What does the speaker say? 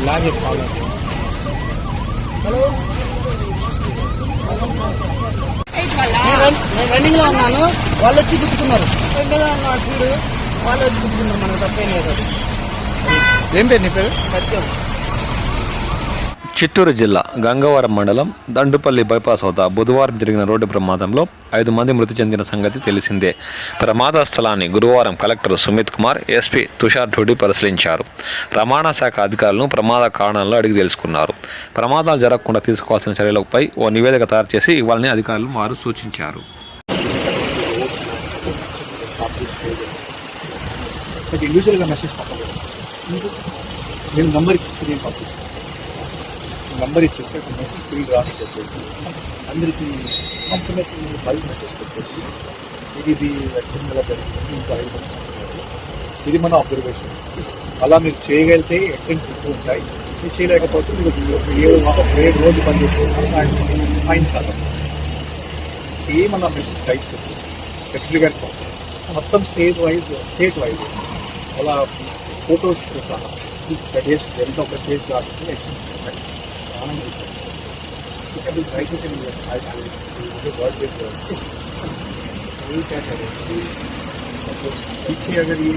లాగే follow. Hello, నేను running లో ఉన్నాను, వాళ్ళు వచ్చి గుర్తుకున్నారు. రెండుగా ఉన్నా చూడు, వాళ్ళు వచ్చి గుర్తుకున్నారు. మనకు తప్పేం లేదు. ఏం పేరు నీ పేరు? సత్యం. చిత్తూరు జిల్లా గంగవరం మండలం దండుపల్లి బైపాస్ వద్ద బుధవారం జరిగిన రోడ్డు ప్రమాదంలో 5 మంది మృతి చెందిన సంగతి తెలిసిందే. ప్రమాద స్థలాన్ని గురువారం కలెక్టర్ సుమిత్ కుమార్, ఎస్పీ తుషార్ ఢూడి పరిశీలించారు. రవాణా శాఖ అధికారులను ప్రమాద కారణాలను అడిగి తెలుసుకున్నారు. ప్రమాదాలు జరగకుండా తీసుకోవాల్సిన చర్యలపై ఓ నివేదిక తయారు చేసి ఇవ్వాలని అధికారులు వారు సూచించారు. నంబర్ ఇచ్చేసి ఒక మెసేజ్ ఫీల్డ్ రాసి చెప్పేసి అందరికీ కన్ఫర్మేషన్ ఫైల్ మెసేజ్ పెట్టేసి ఇది సింగల్ జరిగింది, ఇంకా 5 మంది ఇది మన అబ్జర్వేషన్. అలా మీరు చేయగలిగితే ఎక్స్టెన్స్ ఎక్కువ ఉంటాయి. మీరు చేయలేకపోతే మీరు రోజు పనిచేస్తున్నారు ఫైన్స్ కాదు. సేమ్ అలా మెసేజ్ టైప్ చేసేసి సెక్రటరీ గారికి మొత్తం స్టేట్ వైజ్ అలా ఫొటోస్ సహా డేస్ ఎంత ఒక స్టేజ్ కాబట్టి ఎక్స్టెన్స్ ఉంటాయి. crisis in I work with this. पीछे अगर ये